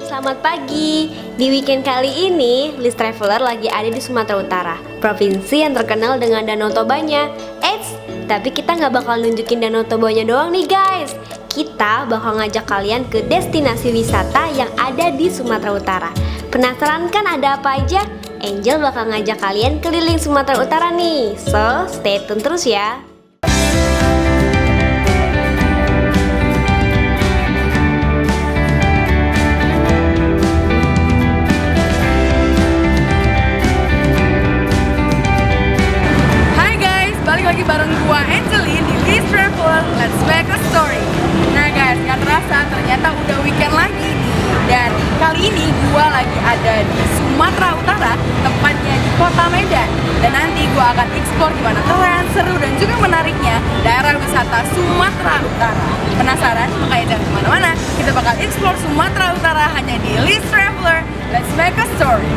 selamat pagi. Di weekend kali ini, List Traveler lagi ada di Sumatera Utara, provinsi yang terkenal dengan Danau Tobanya. Eits, tapi kita nggak bakal nunjukin Danau Tobanya doang nih guys. Kita bakal ngajak kalian ke destinasi wisata yang ada di Sumatera Utara. Penasaran kan ada apa aja? Angel bakal ngajak kalian keliling Sumatera Utara nih. So, stay tune terus ya. Lagi bareng gua Angelin di List Traveler, let's make a story. Nah guys, gak terasa ternyata udah weekend lagi nih. Dan kali ini gua lagi ada di Sumatera Utara, tepatnya di Kota Medan. Dan nanti gua akan explore gimana keren, seru dan juga menariknya daerah wisata Sumatera Utara. Penasaran? Makanya jangan kemana-mana, kita bakal explore Sumatera Utara hanya di List Traveler, let's make a story.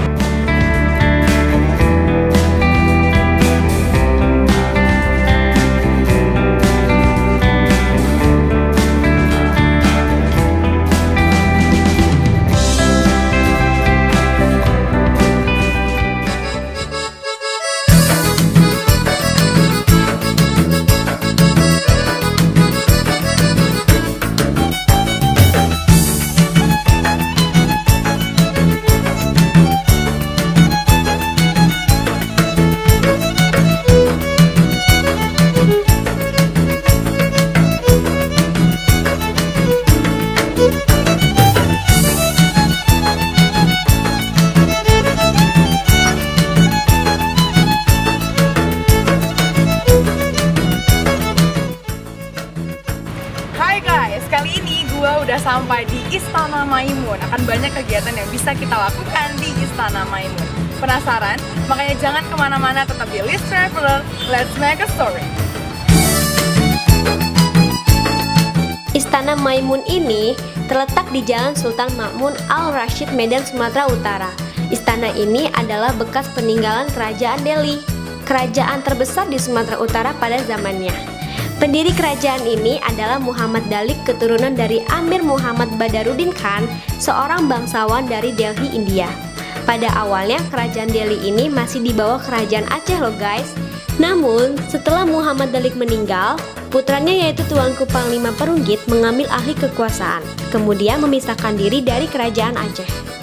Kali ini gue udah sampai di Istana Maimun. Akan banyak kegiatan yang bisa kita lakukan di Istana Maimun. Penasaran? Makanya jangan kemana-mana, tetap di List Traveler, let's make a story. Istana Maimun ini terletak di Jalan Sultan Ma'mun Al-Rashid, Medan, Sumatera Utara. Istana ini adalah bekas peninggalan Kerajaan Delhi, kerajaan terbesar di Sumatera Utara pada zamannya. Pendiri kerajaan ini adalah Muhammad Dalik, keturunan dari Amir Muhammad Badaruddin Khan, seorang bangsawan dari Delhi, India. Pada awalnya kerajaan Delhi ini masih di bawah kerajaan Aceh loh guys. Namun setelah Muhammad Dalik meninggal, putranya yaitu Tuanku Panglima Perunggit mengambil alih kekuasaan, kemudian memisahkan diri dari kerajaan Aceh.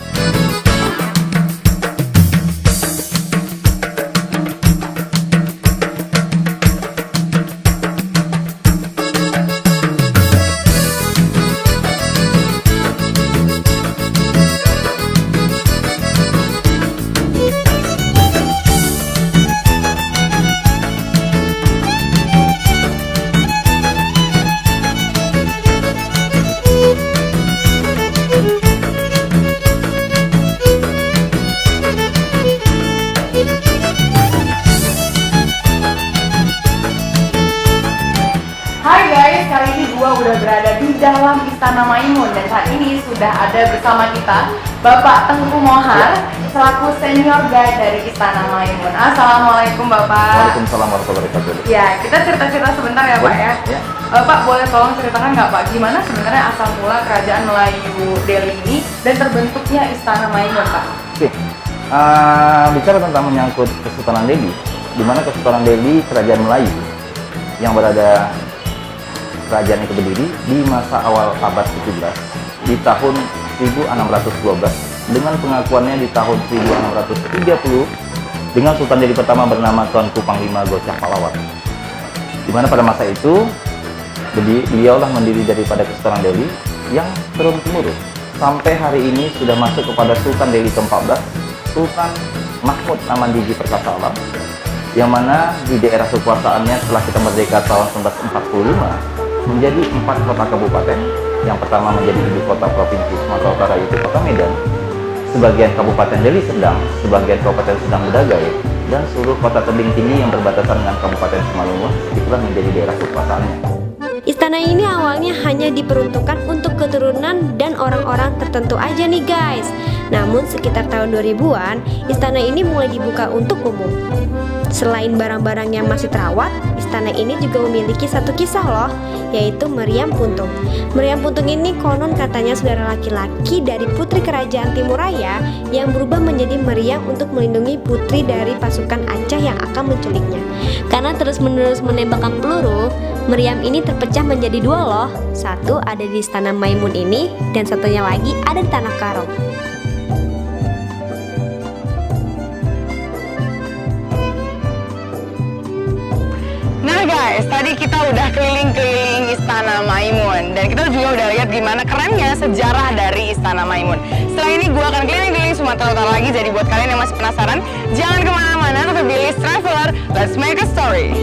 Kali ini gua udah berada di dalam Istana Maimun dan saat ini sudah ada bersama kita Bapak Tengku Mohar selaku senior guide dari Istana Maimun. Assalamualaikum Bapak. Waalaikumsalam warahmatullahi wabarakatuh. Ya, kita cerita-cerita sebentar ya Pak ya. Pak boleh tolong ceritakan nggak Pak gimana sebenarnya asal mula Kerajaan Melayu Delhi ini dan terbentuknya Istana Maimun Pak? Oke, bicara tentang menyangkut Kesultanan Delhi, di mana Kesultanan Delhi Kerajaan Melayu yang berada kerajaan itu berdiri di masa awal abad 17 di tahun 1612 dengan pengakuannya di tahun 1630 dengan Sultan Delhi pertama bernama Tuanku Panglima Gocah Palawat, di mana pada masa itu beliaulah mendiri daripada Kesultanan Delhi yang turun-temurun sampai hari ini sudah masuk kepada Sultan Delhi ke-14, Sultan Mahmud Namandiji Perkasa Alam, yang mana di daerah kekuasaannya setelah kita merdeka tahun 1945 menjadi 4 kota kabupaten. Yang pertama menjadi ibu kota provinsi Sumatera Utara yaitu Kota Medan, sebagian Kabupaten Deli Serdang, sebagian Kabupaten Serdang Bedagai, dan seluruh kota tebing tinggi yang berbatasan dengan Kabupaten Simalungun itulah menjadi daerah kekuasaannya. Istana ini awalnya hanya diperuntukkan untuk keturunan dan orang-orang tertentu aja nih guys. Namun sekitar tahun 2000-an, istana ini mulai dibuka untuk umum. Selain barang-barang yang masih terawat, istana ini juga memiliki satu kisah loh, yaitu Meriam Puntung. Meriam Puntung ini konon katanya saudara laki-laki dari putri kerajaan Timuraya yang berubah menjadi meriam untuk melindungi putri dari pasukan Aceh yang akan menculiknya. Karena terus-menerus menembakkan peluru, meriam ini terpecah menjadi dua loh. Satu ada di istana Maimun ini dan satunya lagi ada di Tanah Karo. Nah guys, tadi kita udah keliling-keliling Istana Maimun dan kita juga udah lihat gimana kerennya sejarah dari Istana Maimun. Setelah ini gue akan keliling-keliling Sumatera Utara lagi, jadi buat kalian yang masih penasaran, jangan kemana-mana, tetap di List Traveler, let's make a story.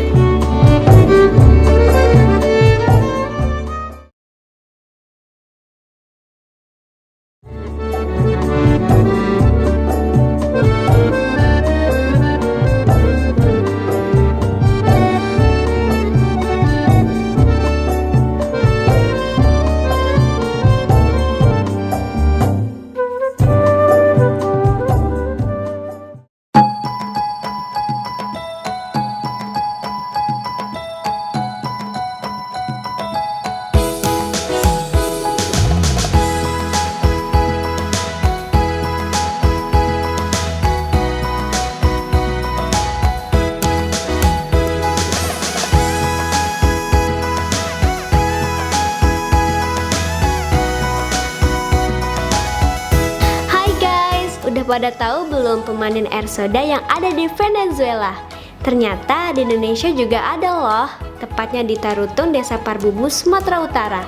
Pada tahu belum pemandian air soda yang ada di Venezuela? Ternyata di Indonesia juga ada loh, tepatnya di Tarutung, Desa Parbubu, Sumatera Utara.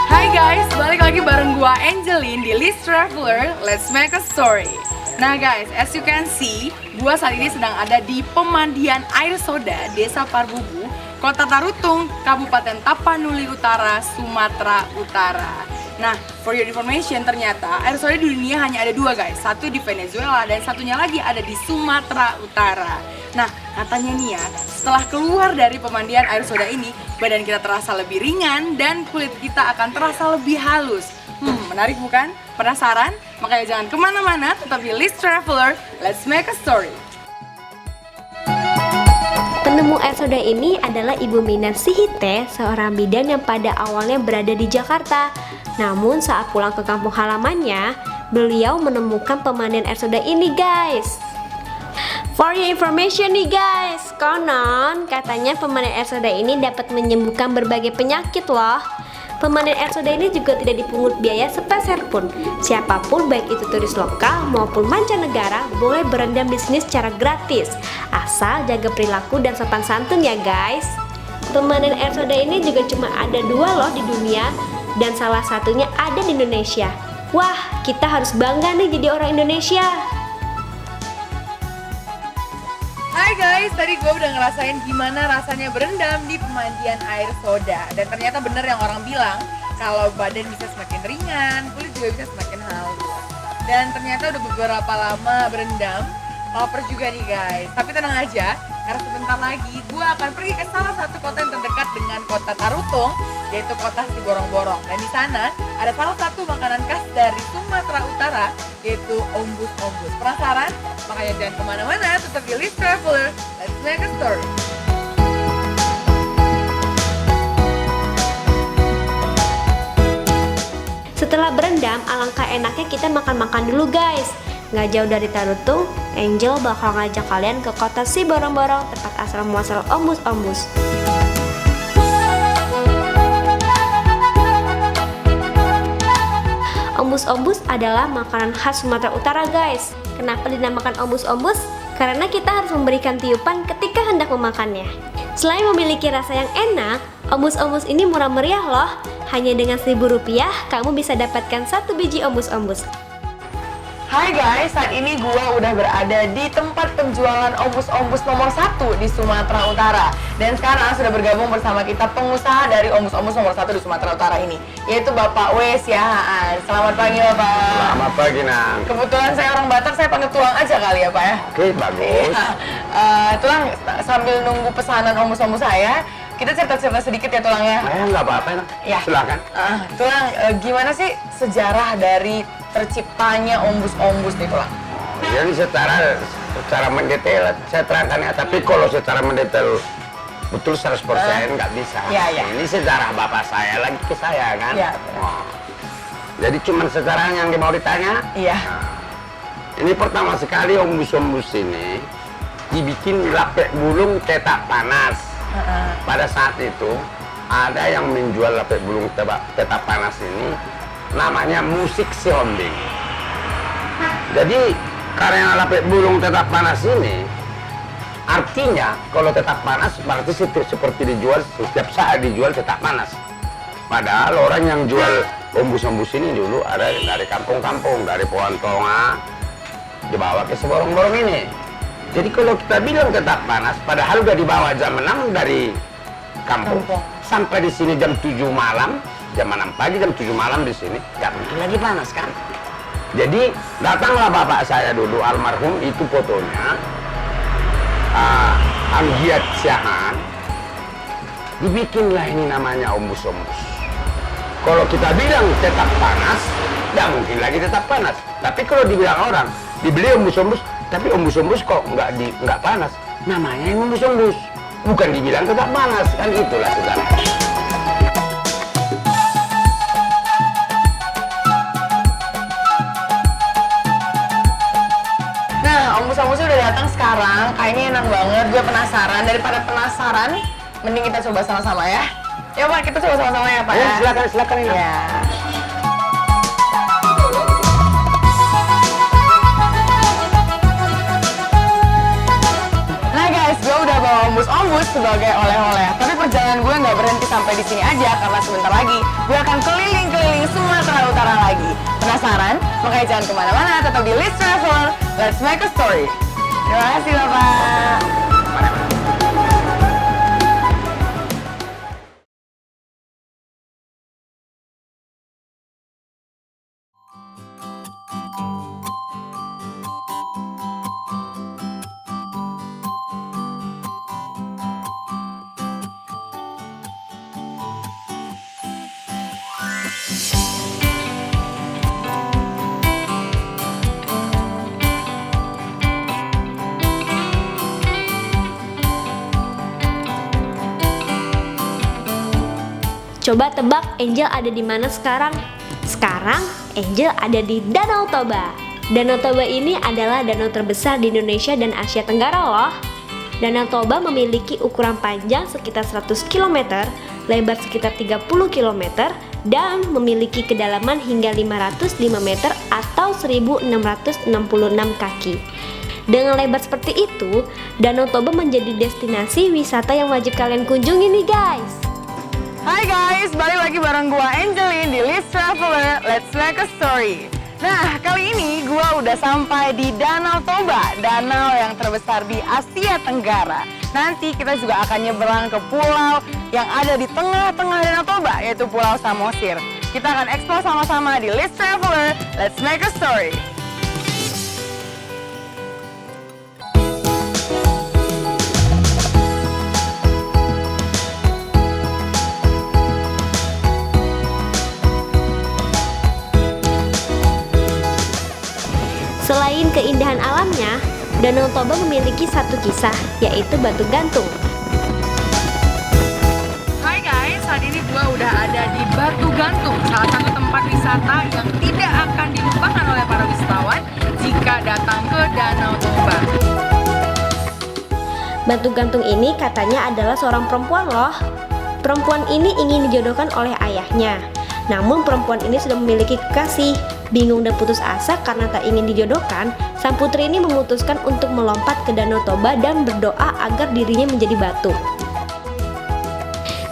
Hai guys, balik lagi bareng gua Angeline di List Traveler, let's make a story. Nah guys, as you can see, gua saat ini sedang ada di pemandian air soda Desa Parbubu, Kota Tarutung, Kabupaten Tapanuli Utara, Sumatera Utara. Nah, for your information, ternyata air soda di dunia hanya ada dua guys. Satu di Venezuela dan satunya lagi ada di Sumatera Utara. Nah, katanya nih ya, setelah keluar dari pemandian air soda ini, badan kita terasa lebih ringan dan kulit kita akan terasa lebih halus. Menarik bukan? Penasaran? Makanya jangan kemana-mana, tetap di List Traveler, let's make a story. Penemu air soda ini adalah Ibu Minar Sihite, seorang bidan yang pada awalnya berada di Jakarta. Namun saat pulang ke kampung halamannya, beliau menemukan pemandian air soda ini guys. For your information nih guys, konon katanya pemandian air soda ini dapat menyembuhkan berbagai penyakit loh. Pemandian air soda ini juga tidak dipungut biaya sepeser pun. Siapapun baik itu turis lokal maupun mancanegara boleh berendam di sini secara gratis. Asal jaga perilaku dan sopan santun ya guys. Pemandian air soda ini juga cuma ada dua loh di dunia dan salah satunya ada di Indonesia. Wah, kita harus bangga nih jadi orang Indonesia. Hai guys, tadi gue udah ngerasain gimana rasanya berendam di pemandian air soda. Dan ternyata bener yang orang bilang, kalau badan bisa semakin ringan, kulit juga bisa semakin halus. Dan ternyata udah beberapa lama berendam, lapar juga nih guys. Tapi tenang aja, karena sebentar lagi gue akan pergi ke salah satu kota yang terdekat dengan kota Tarutung, yaitu kota Siborong-Borong. Dan di sana ada salah satu makanan khas dari Sumatera Utara, yaitu ombus-ombus. Penasaran? Makanya jangan kemana-mana, tetap di List Traveler, let's make a story. Setelah berendam, alangkah enaknya kita makan-makan dulu guys. Nggak jauh dari Tarutung, Angel bakal ngajak kalian ke kota Siborong-Borong, tempat asal muasal ombus-ombus. Ombus-ombus adalah makanan khas Sumatera Utara guys. Kenapa dinamakan ombus-ombus? Karena kita harus memberikan tiupan ketika hendak memakannya. Selain memiliki rasa yang enak, ombus-ombus ini murah meriah loh. Hanya dengan Rp1.000 kamu bisa dapatkan 1 biji ombus-ombus. Hai guys, saat ini gua udah berada di tempat penjualan ombus-ombus nomor 1 di Sumatera Utara. Dan sekarang sudah bergabung bersama kita pengusaha dari ombus-ombus nomor 1 di Sumatera Utara ini, yaitu Bapak W. Siahaan. Selamat pagi Bapak. Selamat pagi, Nang. Kebetulan saya orang Batak, saya panggil Tulang aja kali ya Pak ya. Oke, bagus. Tulang, sambil nunggu pesanan ombus-ombus saya, kita cerita-cerita sedikit ya Tulang ya. Nggak apa-apa, Nang. Ya. Silakan. Tulang, gimana sih sejarah dari terciptanya ombus-ombus nih Tulang? Jadi setara secara mendetail saya terangkan ya, tapi kalau secara mendetail betul 100% nggak bisa. Iya. Ini sejarah bapak saya lagi ke saya kan. Iya. Wah. Jadi cuma sejarah yang mau ditanya. Iya. Ini pertama sekali ombus-ombus ini dibikin lapek bulung tetak panas. Pada saat itu ada yang menjual lapek bulung tetak panas ini namanya musik seonding. Jadi karena lapek bulung tetak panas ini artinya kalau tetak panas berarti seperti dijual setiap saat dijual tetak panas. Padahal orang yang jual ombus-ombus ini dulu ada dari kampung-kampung, dari Pohon Tonga dibawa ke seborong-borong ini. Jadi kalau kita bilang tetak panas, padahal udah dibawa jam 6 dari kampung sampai di sini jam 7 malam, jam 6 pagi, jam 7 malam di sini, nggak mungkin lagi panas kan? Jadi datanglah bapak saya dulu almarhum, itu fotonya, Amgiat Syahan, dibikinlah ini namanya ombus-ombus. Kalau kita bilang tetap panas, nggak mungkin lagi tetap panas. Tapi kalau dibilang orang, dibeli ombus-ombus, tapi ombus-ombus kok nggak panas, namanya yang ombus-ombus, bukan dibilang tetap panas, kan itulah sejarah. Nah, ombus-ombusnya udah datang sekarang, kayaknya enak banget, gue penasaran. Daripada penasaran, mending kita coba sama-sama ya. Ya Pak, kita coba sama-sama ya Pak. Ya, silakan ini. Ya. Nah guys, gue udah bawa ombus-ombus sebagai oleh-oleh. Tapi perjalanan gue nggak berhenti sampai di sini aja, karena sebentar lagi gue akan keliling-keliling Sumatera Utara lagi. Penasaran? Makanya jangan kemana-mana, tetap di List Traveler. Let's make a story. Terima kasih Bapak. Coba tebak Angel ada di mana sekarang? Sekarang Angel ada di Danau Toba. Danau Toba ini adalah danau terbesar di Indonesia dan Asia Tenggara loh. Danau Toba memiliki ukuran panjang sekitar 100 km, lebar sekitar 30 km, dan memiliki kedalaman hingga 505 meter atau 1666 kaki. Dengan lebar seperti itu, Danau Toba menjadi destinasi wisata yang wajib kalian kunjungi nih guys. Hai guys, balik lagi bareng gua Angelin di List Traveler. Let's make a story. Nah, kali ini gua udah sampai di Danau Toba, danau yang terbesar di Asia Tenggara. Nanti kita juga akan nyebrang ke pulau yang ada di tengah-tengah Danau Toba, yaitu Pulau Samosir. Kita akan eksplor sama-sama di List Traveler. Let's make a story. Selain keindahan alamnya, Danau Toba memiliki satu kisah, yaitu Batu Gantung. Hai guys, saat ini gua udah ada di Batu Gantung, salah satu tempat wisata yang tidak akan dilupakan oleh para wisatawan jika datang ke Danau Toba. Batu Gantung ini katanya adalah seorang perempuan loh. Perempuan ini ingin dijodohkan oleh ayahnya. Namun perempuan ini sudah memiliki kekasih. Bingung dan putus asa karena tak ingin dijodohkan, sang putri ini memutuskan untuk melompat ke Danau Toba dan berdoa agar dirinya menjadi batu.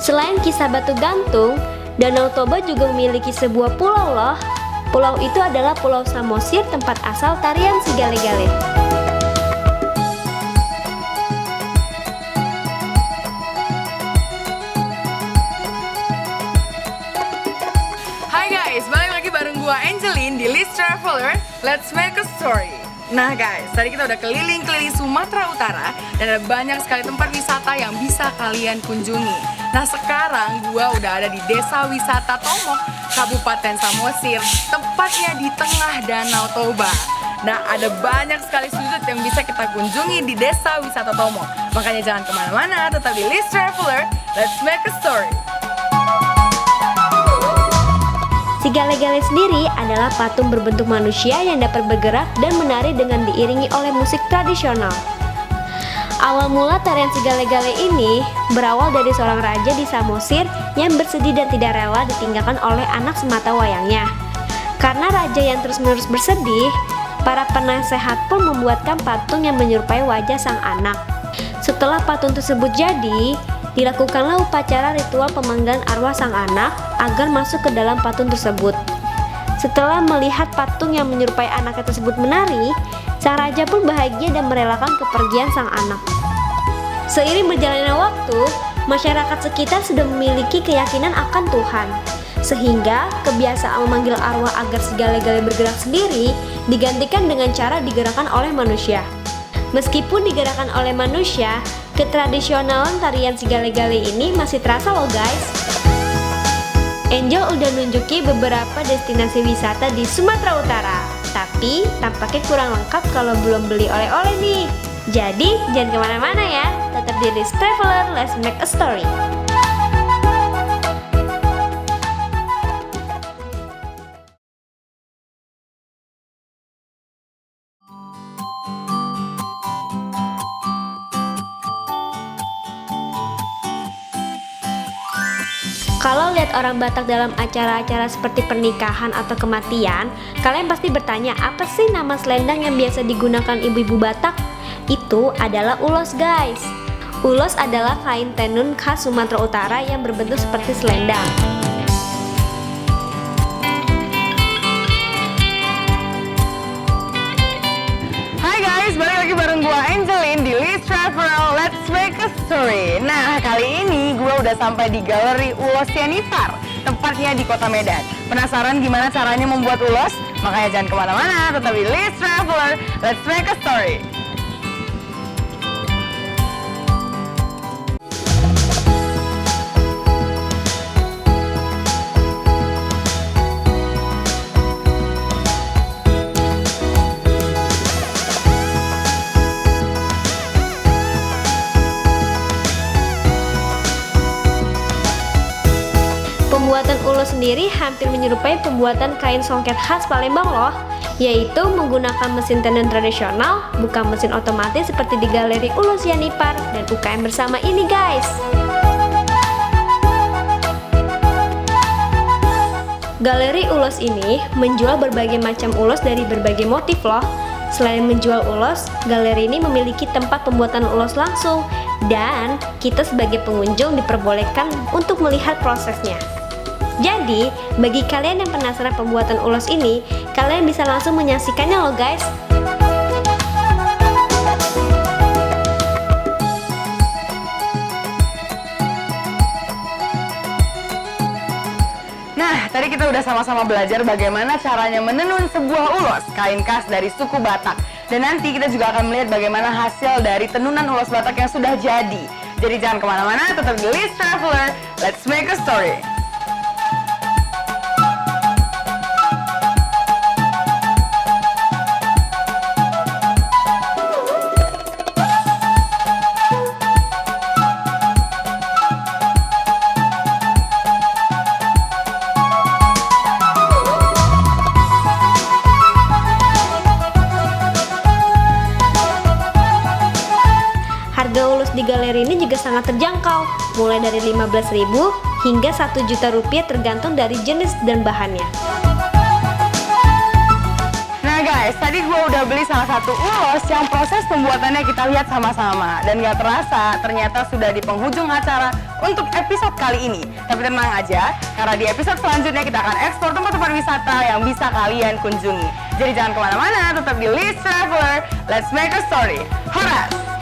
Selain kisah Batu Gantung, Danau Toba juga memiliki sebuah pulau loh. Pulau itu adalah Pulau Samosir, tempat asal tarian si Gale-Gale. Hai guys, balik lagi bareng gua Angelin di List Traveler. Let's make a story. Nah guys, tadi kita udah keliling-keliling Sumatera Utara dan ada banyak sekali tempat wisata yang bisa kalian kunjungi. Nah sekarang gua udah ada di Desa Wisata Tomok, Kabupaten Samosir, tepatnya di tengah Danau Toba. Nah, ada banyak sekali sudut yang bisa kita kunjungi di Desa Wisata Tomo. Makanya jangan kemana-mana, tetap di List Traveler, let's make a story. Si Gale-Gale sendiri adalah patung berbentuk manusia yang dapat bergerak dan menari dengan diiringi oleh musik tradisional. Awal mula tarian si Gale-Gale ini berawal dari seorang raja di Samosir yang bersedih dan tidak rela ditinggalkan oleh anak semata wayangnya. Karena raja yang terus-menerus bersedih, para penasehat pun membuatkan patung yang menyerupai wajah sang anak. Setelah patung tersebut jadi, dilakukanlah upacara ritual pemanggilan arwah sang anak agar masuk ke dalam patung tersebut. Setelah melihat patung yang menyerupai anaknya tersebut menari, sang raja pun bahagia dan merelakan kepergian sang anak. Seiring berjalannya waktu, masyarakat sekitar sudah memiliki keyakinan akan Tuhan, sehingga kebiasaan memanggil arwah agar si Gale-Gale bergerak sendiri digantikan dengan cara digerakkan oleh manusia. Meskipun digerakkan oleh manusia, ketradisionalan tarian si Gale-Gale ini masih terasa loh guys. Angel udah nunjuki beberapa destinasi wisata di Sumatera Utara, tapi tampaknya kurang lengkap kalau belum beli oleh-oleh nih. Jadi jangan kemana-mana ya, tetap di List Traveler, let's make a story. Kalau lihat orang Batak dalam acara-acara seperti pernikahan atau kematian, kalian pasti bertanya, apa sih nama selendang yang biasa digunakan ibu-ibu Batak? Itu adalah ulos guys. Ulos adalah kain tenun khas Sumatera Utara yang berbentuk seperti selendang. Hai guys, balik lagi bareng gua Angelin di List Travel, let's make a story. Nah, kali ini gua udah sampai di Galeri Ulos Sianipar, tempatnya di Kota Medan. Penasaran gimana caranya membuat ulos? Makanya jangan kemana-mana, tetap di List Traveler, let's make a story. Pembuatan ulos sendiri hampir menyerupai pembuatan kain songket khas Palembang loh, yaitu menggunakan mesin tenun tradisional, bukan mesin otomatis seperti di Galeri Ulos Sianipar dan UKM bersama ini guys. Galeri ulos ini menjual berbagai macam ulos dari berbagai motif loh. Selain menjual ulos, galeri ini memiliki tempat pembuatan ulos langsung dan kita sebagai pengunjung diperbolehkan untuk melihat prosesnya. Jadi, bagi kalian yang penasaran pembuatan ulos ini, kalian bisa langsung menyaksikannya loh guys. Nah, tadi kita udah sama-sama belajar bagaimana caranya menenun sebuah ulos, kain khas dari suku Batak. Dan nanti kita juga akan melihat bagaimana hasil dari tenunan ulos Batak yang sudah jadi. Jadi jangan kemana-mana, tetap di List Traveler, let's make a story. Harga ulos di galeri ini juga sangat terjangkau, mulai dari 15.000 hingga 1 juta rupiah tergantung dari jenis dan bahannya. Nah guys, tadi gue udah beli salah satu ulos yang proses pembuatannya kita lihat sama-sama. Dan gak terasa, ternyata sudah di penghujung acara untuk episode kali ini. Tapi tenang aja, karena di episode selanjutnya kita akan eksplor tempat-tempat wisata yang bisa kalian kunjungi. Jadi jangan kemana-mana, tetap di List Traveler, let's make a story. Horas!